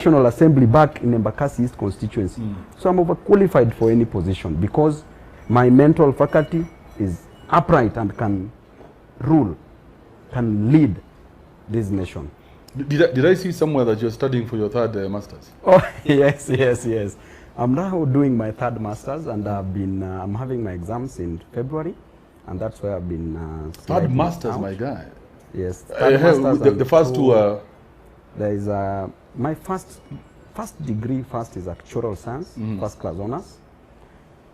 National Assembly back in Embakasi East constituency. So I'm overqualified for any position because my mental faculty is upright and can rule, can lead this nation. Did I see somewhere that you're studying for your third master's? Oh, yes. I'm now doing my third master's, and I've been, I'm having my exams in February, and that's where I've been. Third master's, my guy. Yes. The first two are. There is my first degree is actuarial science, first class honors.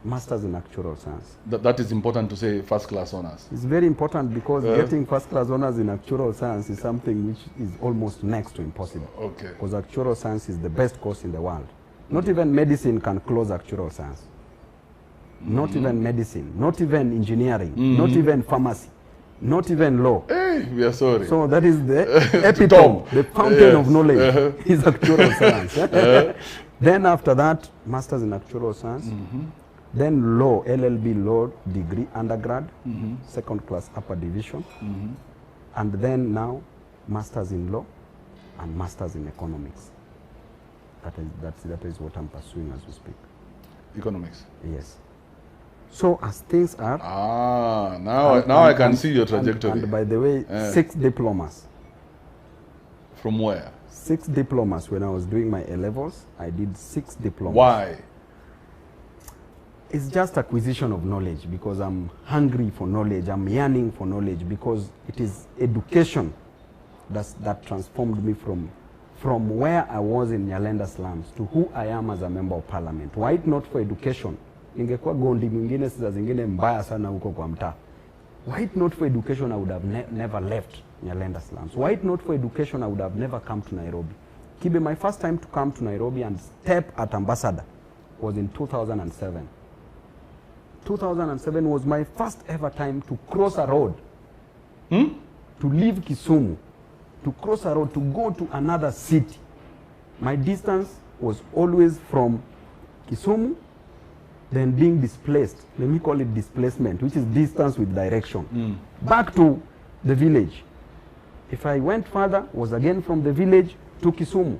Masters in actuarial science. That is important to say, first class honors. It's very important because getting first class honors in actuarial science is something which is almost next to impossible. Okay. Because actuarial science is the best course in the world. Not even medicine can close actuarial science. Not even medicine, not even engineering, not even pharmacy, not even law. Hey, we are sorry. So that is the epitome, the fountain of knowledge is actuarial science. Then after that, masters in actuarial science. Then law, LLB law degree, undergrad, second class upper division. And then now, masters in law and masters in economics. That is what I'm pursuing as we speak. Economics? Yes. So as things are... now I can see your trajectory. And by the way, 6 diplomas. From where? 6 diplomas. When I was doing my A-levels, I did 6 diplomas. Why? It's just acquisition of knowledge because I'm hungry for knowledge. I'm yearning for knowledge because it is education that transformed me from where I was in Nyalenda slums to who I am as a member of parliament. Were it not for education, ningekuwa gondi mwingine saa zingine mbaya sana huko kwa mtaa. Were it not for education, I would have never left Nyalenda slums. Were it not for education, I would have never come to Nairobi. Kibe, my first time to come to Nairobi and step at Ambassador was in 2007. 2007 was my first ever time to cross a road, to leave Kisumu, to cross a road, to go to another city. My distance was always from Kisumu, then being displaced. Let me call it displacement, which is distance with direction. Back to the village. If I went further, was again from the village to Kisumu.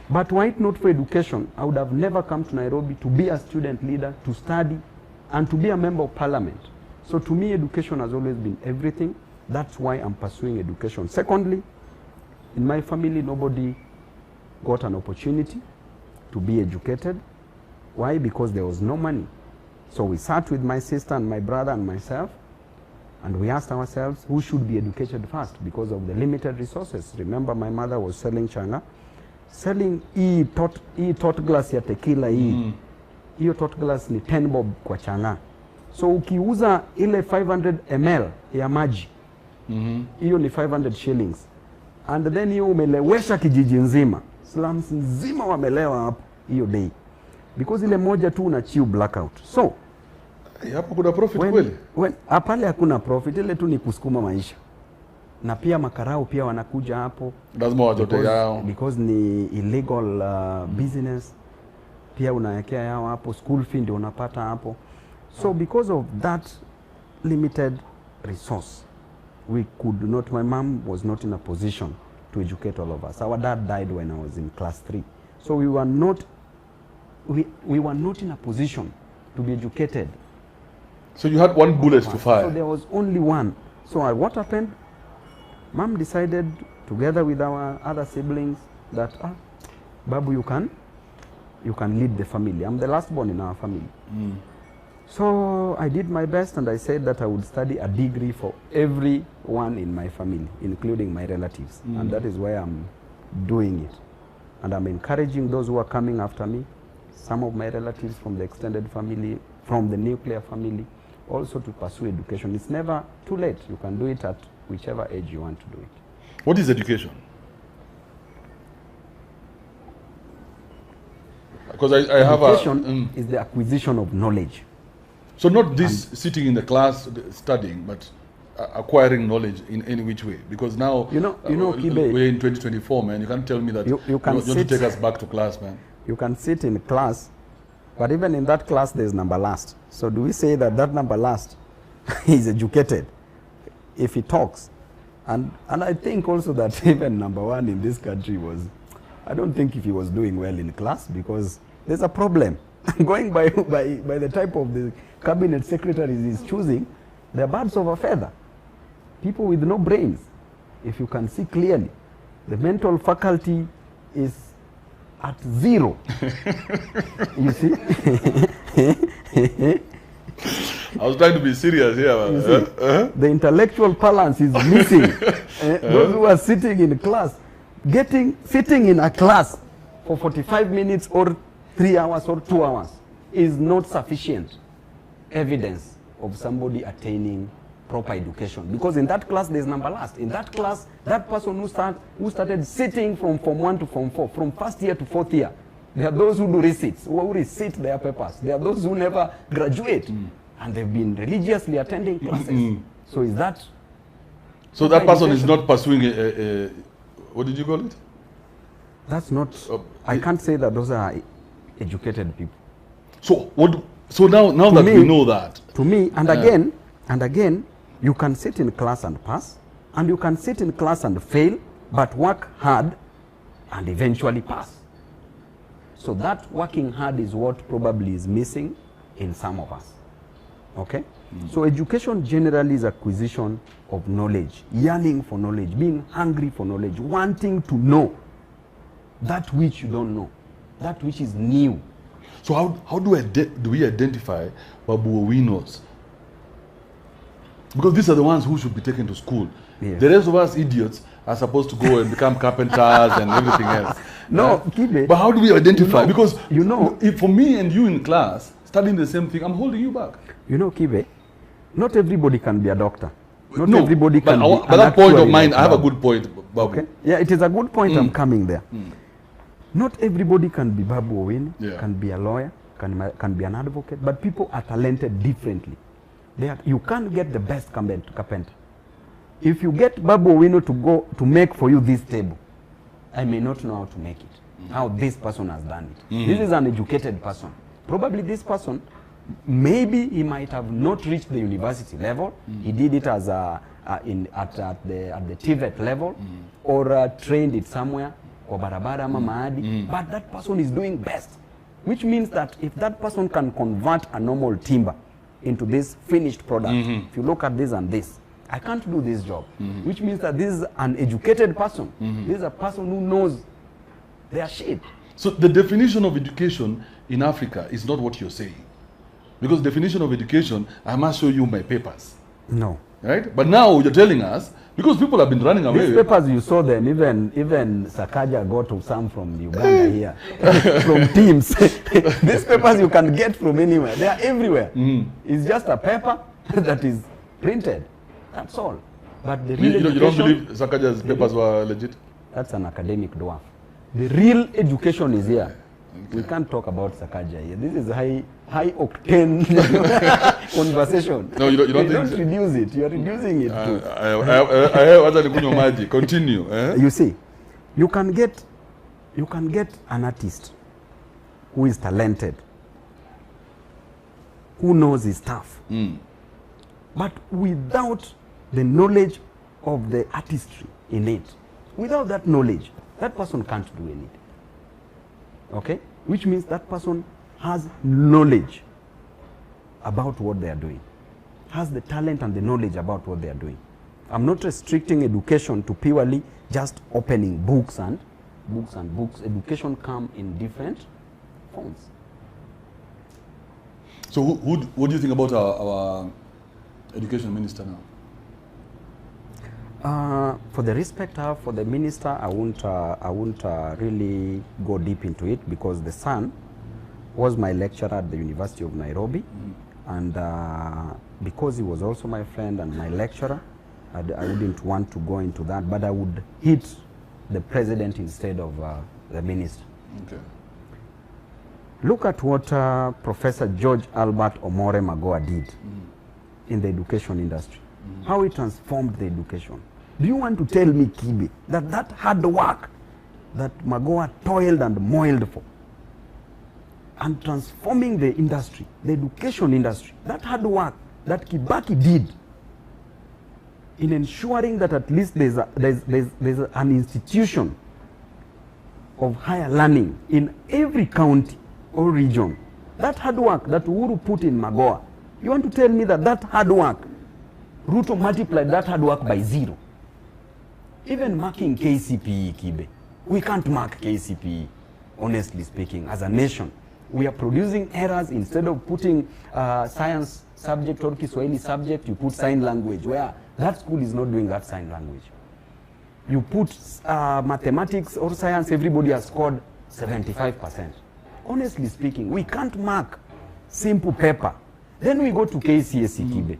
But were it not for education, I would have never come to Nairobi to be a student leader, to study, and to be a member of parliament. So to me, education has always been everything. That's why I'm pursuing education. Secondly, in my family, nobody got an opportunity to be educated. Why? Because there was no money. So we sat with my sister and my brother and myself, and we asked ourselves, who should be educated first because of the limited resources. Remember, my mother was selling changa, selling tot glass ya tequila hiyo tot glass ni 10 bob kwa changa. So ukiuza ile 500 ml ya maji, hiyo ni 500 shillings. And then hiyo umelewesha kijiji nzima. Slums nzima wamelewa hapo hiyo day. Because ile moja tu unachiu blackout. So hapo kuna profit kweli? Pale hakuna profit, ile tu ni kusukuma maisha. Na pia makarao pia wanakuja hapo. Lazima wajote yao. Because ni illegal business. Pia unawekea yao hapo, school fee ndio unapata hapo. So because of that limited resource, we could not, my mom was not in a position to educate all of us. Our dad died when I was in class 3. So we were not in a position to be educated. So you had one bullet to fire. So there was only one. So what happened? Mom decided, together with our other siblings, that Babu, you can lead the family. I'm the last born in our family. So I did my best, and I said that I would study a degree for everyone in my family, including my relatives. And that is why I'm doing it. And I'm encouraging those who are coming after me, some of my relatives from the extended family, from the nuclear family, also to pursue education. It's never too late. You can do it at whichever age you want to do it. What is education? Because I have education is the acquisition of knowledge. So not this sitting in the class studying, but acquiring knowledge in any which way. Because now Kibe, we're in 2024, man. You can't tell me that you want to take us back to class, man. You can sit in class, but even in that class, there's number last. So do we say that number last is educated if he talks? And I think also that even number one in this country was I don't think if he was doing well in class, because there's a problem. Going by the type of the cabinet secretaries he's choosing, they're birds of a feather. People with no brains. If you can see clearly, the mental faculty is at 0. You see? I was trying to be serious here. The intellectual balance is missing. Those who are sitting in class, sitting in a class for 45 minutes or 3 hours or 2 hours is not sufficient evidence of somebody attaining proper education, because in that class there's number last. In that class, that person who started sitting from Form 1 to Form 4, from first year to fourth year, there are those who do receipts, who receipt their papers. There are those who never graduate, and they've been religiously attending classes. So is that? So that person is not pursuing what did you call it? That's not. I can't say that those are educated people. So what? So now that we know that. To me, and again, you can sit in class and pass, and you can sit in class and fail, but work hard and eventually pass. So that working hard is what probably is missing in some of us. Okay? So education generally is acquisition of knowledge, yearning for knowledge, being hungry for knowledge, wanting to know that which you don't know, that which is new. So how do we identify Babu Owinos? Because these are the ones who should be taken to school. Yes. The rest of us idiots are supposed to go and become carpenters and everything else. No, Kibe. But how do we identify? Because if for me and you in class, studying the same thing, I'm holding you back. You know, Kibe, not everybody can be a doctor. Not no, everybody can be but that point of mine, I have a good point, Babu. Okay? Yeah, it is a good point. I'm coming there. Not everybody can be Babu Owino, can be a lawyer, can be an advocate, but people are talented differently. You can't get the best carpenter. If you get Babu Owino to make for you this table, I may not know how to make it, how this person has done it. This is an educated person. Probably this person, maybe he might have not reached the university level. He did it as at the TVET level, or trained it somewhere, or barabara maadi. But that person is doing best, which means that if that person can convert a normal timber into this finished product, if you look at this and this, I can't do this job, which means that this is an educated person. This is a person who knows their shit. So the definition of education in Africa is not what you're saying. Because definition of education, I must show you my papers. No. Right? But now you're telling us, because people have been running away. These papers, you saw them, even Sakaja got some from Uganda here, from teams. These papers you can get from anywhere. They are everywhere. It's just a paper that is printed. That's all. But the real you don't believe Sakaja's papers were legit? That's an academic dwarf. The real education is here. Okay. We can't talk about Sakaja here. This is high octane conversation. No, you don't reduce it. You're reducing it too. Continue. You see, you can get an artist who is talented, who knows his stuff, but without the knowledge of the artistry in it, without that knowledge, that person can't do anything. Okay? Which means that person has knowledge about what they are doing, has the talent and the knowledge about what they are doing. I'm not restricting education to purely just opening books and books. Education come in different forms. So what do you think about our education minister now? For the respect I have for the minister, I won't really go deep into it, because the son was my lecturer at the University of Nairobi, and because he was also my friend and my lecturer, I wouldn't want to go into that, but I would hit the president instead of the minister. Okay. Look at what Professor George Albert Omore Magoha did in the education industry. How he transformed the education. Do you want to tell me, Kibe, that hard work that Magoha toiled and moiled for, and transforming the industry, the education industry, that hard work that Kibaki did in ensuring that at least there's an institution of higher learning in every county or region. That hard work that Uhuru put in Magoa, you want to tell me that that hard work, Ruto multiplied that hard work by 0? Even marking KCPE, Kibe, we can't mark KCPE, honestly speaking, as a nation. We are producing errors. Instead of putting science subject or Kiswahili subject, you put sign language, where that school is not doing that sign language. You put mathematics or science, everybody has scored 75%. Honestly speaking, we can't mark simple paper. Then we go to KCSE, Kibe.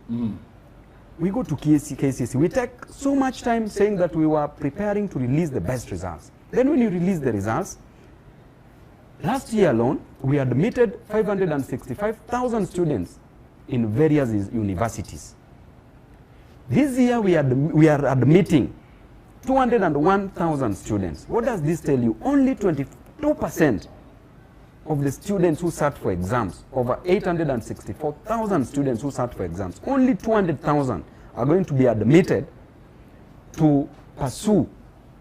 We go to KCSE. We take so much time saying that we were preparing to release the best results. Then when you release the results, last year alone, we admitted 565,000 students in various universities. This year, we are admitting 201,000 students. What does this tell you? Only 22% of the students who sat for exams, over 864,000 students who sat for exams, only 200,000 are going to be admitted to pursue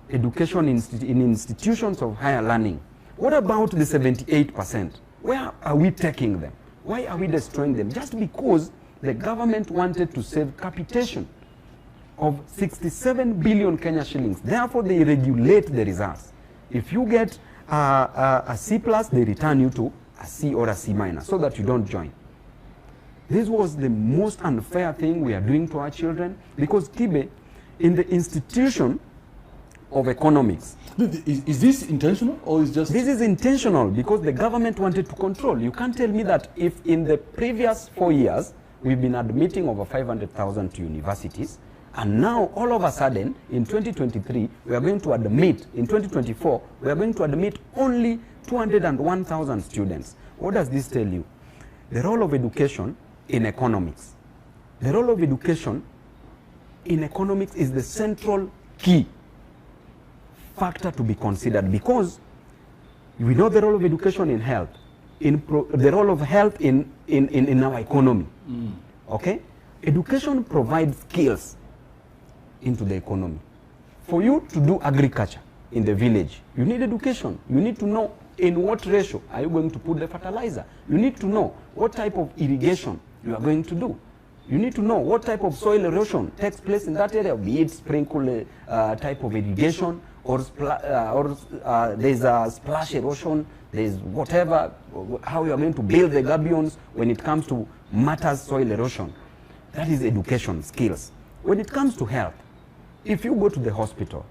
education in institutions of higher learning. What about the 78%? Where are we taking them? Why are we destroying them? Just because the government wanted to save capitation of 67 billion Kenya shillings. Therefore, they regulate the results. If you get a C+, they return you to a C or a C minus so that you don't join. This was the most unfair thing we are doing to our children, because Kibe, in the institution of economics. Is this intentional, or is just... This is intentional, because the government wanted to control. You can't tell me that if in the previous 4 years, we've been admitting over 500,000 to universities, and now all of a sudden, in 2023, we are going to admit, in 2024, we are going to admit only 201,000 students. What does this tell you? The role of education in economics. The role of education in economics is the central key factor to be considered, because we know the role of education in health, the role of health in our economy. Okay? Education provides skills into the economy. For you to do agriculture in the village, you need education. You need to know in what ratio are you going to put the fertilizer. You need to know what type of irrigation you are going to do. You need to know what type of soil erosion takes place in that area, be it sprinkle type of irrigation, or there's a splash erosion, there's whatever, how you are going to build the gabions when it comes to matters soil erosion. That is education, skills. When it comes to health, if you go to the hospital,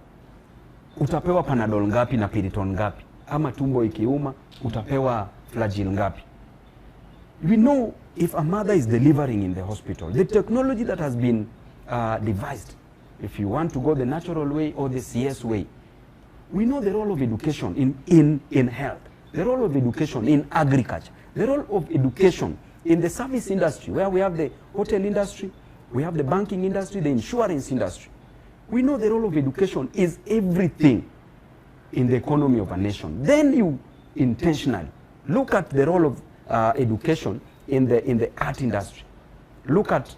utapewa Panadol ngapi na Piriton ngapi, ama tumbo ikiuma, utapewa Flagyl ngapi. We know if a mother is delivering in the hospital, the technology that has been devised, if you want to go the natural way or the CS way, we know the role of education in health, the role of education in agriculture, the role of education in the service industry, where we have the hotel industry, we have the banking industry, the insurance industry. We know the role of education is everything in the economy of a nation. Then you intentionally look at the role of education in the art industry. Look at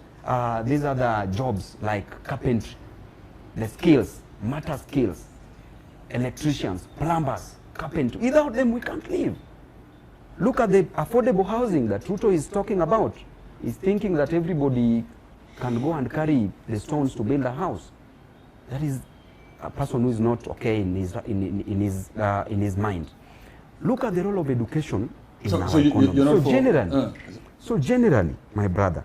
these other jobs like carpentry, the skills, matter skills, electricians, plumbers, carpentry. Without them, we can't live. Look at the affordable housing that Ruto is talking about. He's thinking that everybody can go and carry the stones to build a house. That is a person who is not okay in his mind. Look at the role of education in our economy. So generally, my brother,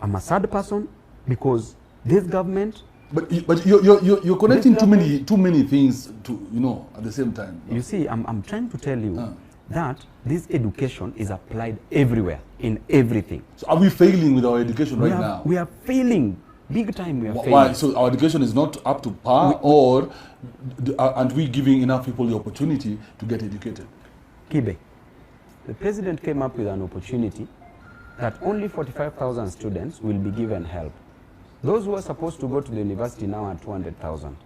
I'm a sad person because this government. But you're connecting too many things to at the same time. You see, I'm trying to tell you that this education is applied everywhere, in everything. So are we failing with our education now? We are failing. Big time we are failing. Why? So our education is not up to par, or aren't we giving enough people the opportunity to get educated? Kibe, the president came up with an opportunity that only 45,000 students will be given help. Those who are supposed to go to the university now are 200,000.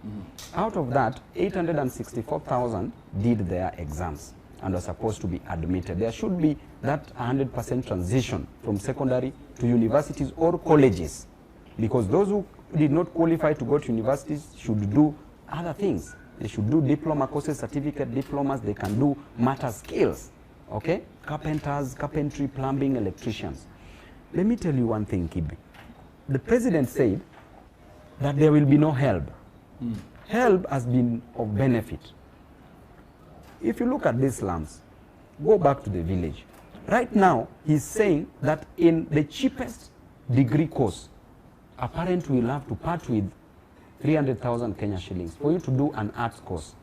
Out of that, 864,000 did their exams and are supposed to be admitted. There should be that 100% transition from secondary to universities or colleges, because those who did not qualify to go to universities should do other things, They should do diploma courses, certificate diplomas. They can do matter skills, okay? Carpenters, carpentry, plumbing, electricians. Let me tell you one thing, Kibi. The president said that there will be no help. Help has been of benefit. If you look at these slums, go back to the village. Right now, he's saying that in the cheapest degree course, a parent will have to part with 300,000 Kenya shillings for you to do an arts course.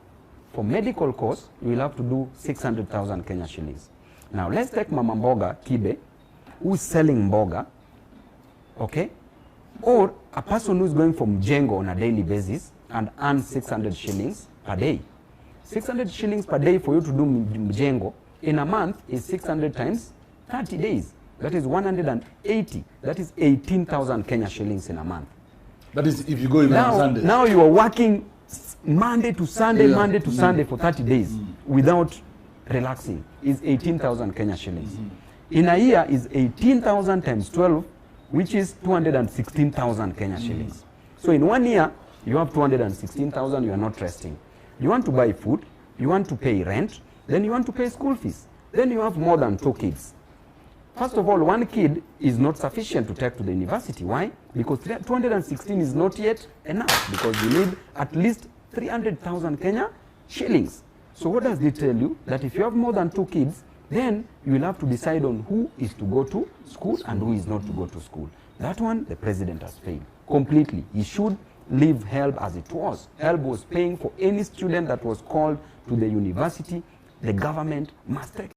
For medical course, you will have to do 600,000 Kenya shillings. Now, let's take Mama Mboga Kibe, who is selling mboga, okay? Or a person who is going from Jengo on a daily basis and earns 600 shillings per day. 600 shillings per day for you to do Jengo in a month is 600 times 30 days. That is 180. That is 18,000 Kenya shillings in a month. That is if you go even on Sunday. Now you are working Monday to Sunday, Monday to Sunday for 30 days without relaxing. Is 18,000 Kenya shillings. In a year is 18,000 times 12, which is 216,000 Kenya shillings. So in 1 year, you have 216,000, you are not resting. You want to buy food, you want to pay rent, then you want to pay school fees. Then you have more than 2 kids. First of all, 1 kid is not sufficient to take to the university. Why? Because 216 is not yet enough, because you need at least 300,000 Kenya shillings. So what does it tell you? That if you have more than 2 kids, then you will have to decide on who is to go to school and who is not to go to school. That one, the president has failed completely. He should leave HELB as it was. HELB was paying for any student that was called to the university. The government must take